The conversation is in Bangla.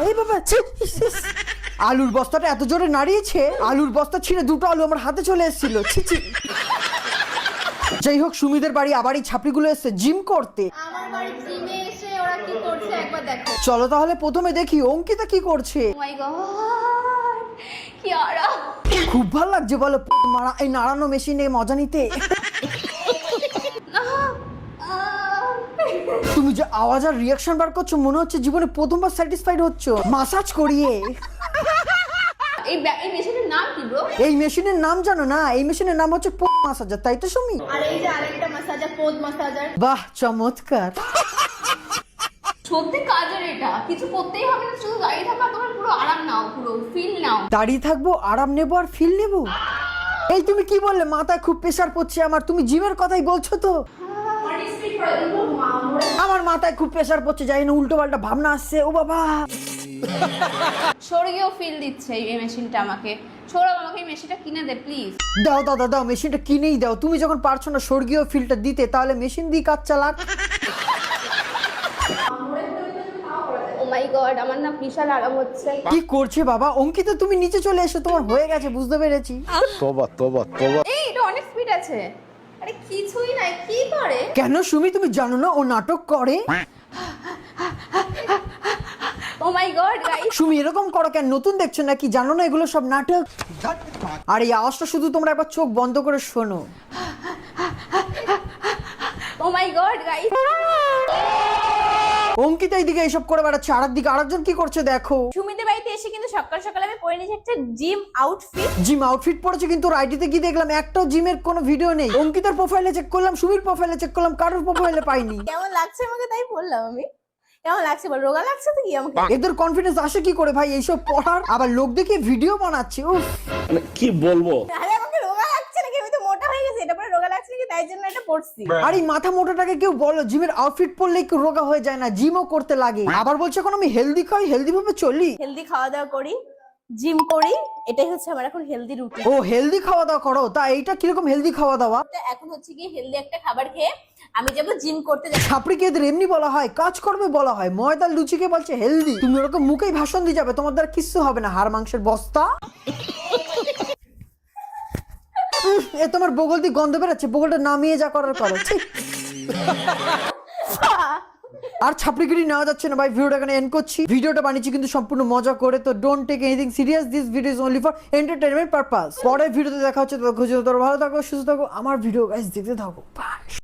এই বাবা ছি, ইস, ইস। আলুর বস্তাটা এত জোরে নাড়িয়েছে, আলুর বস্তা ছিঁড়ে দুটো আলু আমার হাতে চলে এসেছিল। ছি ছি। যাই হোক, সুমিদের বাড়ি আবার এই ছাপড়িগুলো এসছে জিম করতে। আমার বাড়ি জিমে এসে ওরা কি করছে একবার দেখো। চলো তাহলে প্রথমে দেখি অঙ্কিতা কি করছে। ও মাই গড, কি আরাম। খুব ভালো লাগছে বলো এই নাড়ানো মেশিনে মজা নিতে। তুমি যে আওয়াজ আর রিয়াকশন বার করছো, মনে হচ্ছে জীবনে প্রথমবার স্যাটিসফাইড হচ্ছ মাসাজ করিয়ে। এই মেশিনের নাম কি ব্রো? এই মেশিনের নাম জানো না? এই মেশিনের নাম হচ্ছে পোদ মাসাজার, তাই তো সুমি? আর এই যে আরেকটা মাসাজার, পোদ মাসাজার। বাহ, চমৎকার। সত্যি কাজের এটা, কিছু করতেই হবে না, শুধু দাঁড়িয়ে থাকা, তোমার পুরো আরাম নাও, পুরো ফিল নাও। দাঁড়িয়ে থাকবো, আরাম নেবো আর ফিল নেবো? এই তুমি কি বললে? মাথায় খুব প্রেসার পড়ছে আমার, তুমি জিমের কথাই বলছো তো? আমার মাথায় খুব প্রেসার পড়ছে, জানি না উল্টো পাল্টা ভাবনা আসছে। ও বাবা, স্বর্গীয় ফিল দিচ্ছে এই মেশিনটা আমাকে। সৌরভ, আমাকে এই মেশিনটা কিনে দে প্লিজ। দাও দাও দাও, মেশিনটা কিনেই দাও। তুমি যখন পারছো না স্বর্গীয় ফিলটা দিতে, তাহলে মেশিন দিয়ে কাজ চালাক। ও মাই গড, আমার না বিশাল আরাম হচ্ছে। কি করছে বাবা? অঙ্কিতা তুমি নিচে চলে এসো, তোমার হয়ে গেছে, বুঝতে পেরেছি। তোবা তোবা তোবা। এই এটা অনেক স্পিড আছে। আরে কিছুই নাই, কি করে? কেন সুমি, তুমি জানো না ও নাটক করে? ও মাই গড গাইস, সুমি এরকম করো কেন? নতুন দেখছো নাকি? জানো না এগুলো সব নাটক? আর এই আওয়াজটা শুধু তোমরা একবার চোখ বন্ধ করে শোনো। ও মাই গড গাইস। অঙ্কিতা এইদিকে এইসব করে বেড়াচ্ছে, আর একদিকে আরেকজন কি করছে দেখো। সুমিদের বাড়িতে এসে কিন্তু সকাল সকাল আমি পরে নিয়েছি একটা জিম আউটফিট। জিম আউটফিট পরেছে, কিন্তু আইডিতে গিয়ে দেখলাম একটাও জিমের কোনো ভিডিও নেই। অঙ্কিতার প্রোফাইলে চেক করলাম, সুমির প্রোফাইলে চেক করলাম, কারোর প্রোফাইলে পাইনি। কেমন লাগছে আমাকে তাই বললাম আমি। কেমন লাগছে বল? রোগা লাগছে তো কি আমাকে? এদের কনফিডেন্স আসে কি করে ভাই এইসব পড়ার? আবার লোক দেখে ভিডিও বানাচ্ছে। উফ, মানে কি বলবো? আরে আমাকে রোগা লাগছে নাকি? আমি তো মোটা হয়ে গেছি, এটা পরে রোগা লাগছে নাকি তাই জন্য এটা পড়ছি। আর এই মাথা মোটাটাকে কেউ বলো জিমের আউটফিট পরলে কেউ রোগা হয়ে যায় না, জিমও করতে লাগে। আবার বলছে এখন আমি হেলদি খাই, হেলদি ভাবে চলি। হেলদি খাওয়া দাওয়া করি, জিম করি, এটাই হচ্ছে আমার এখন হেলদি রুটিন। ও হেলদি খাওয়া দাওয়া করো? তা এইটা কিরকম হেলদি খাওয়া দাওয়া? এখন হচ্ছে কি হেলদি একটা খাবার খেয়ে আমি যাবো জিম করতে। ছাপড়িকে এদের এমনি বলা হয়, কাজ করবে বলা হয়। ময়দার লুচিকে বলছে হেলদি। তুমি ওরকম মুখেই ভাষণ দিয়ে যাবে, তোমার দ্বারা কিচ্ছু হবে না, হাড় মাংসের বস্তা। এ তোমার বগল দিয়ে গন্ধ বেরোচ্ছে, বগলটা নামিয়ে যা করার করো। ছি। আর ছাপড়িগিরি নেওয়া যাচ্ছে না ভাই, ভিডিওটা এখানে এন্ড করছি। ভিডিওটা বানিয়েছি কিন্তু সম্পূর্ণ মজা করে, তো don't take anything serious, this video is only for entertainment purpose. পরের ভিডিওতে দেখা হচ্ছে, তো খুঁজে ভালো থাকো, সুস্থ থাকো, আমার ভিডিও গাইস দেখতে থাকো। বাই।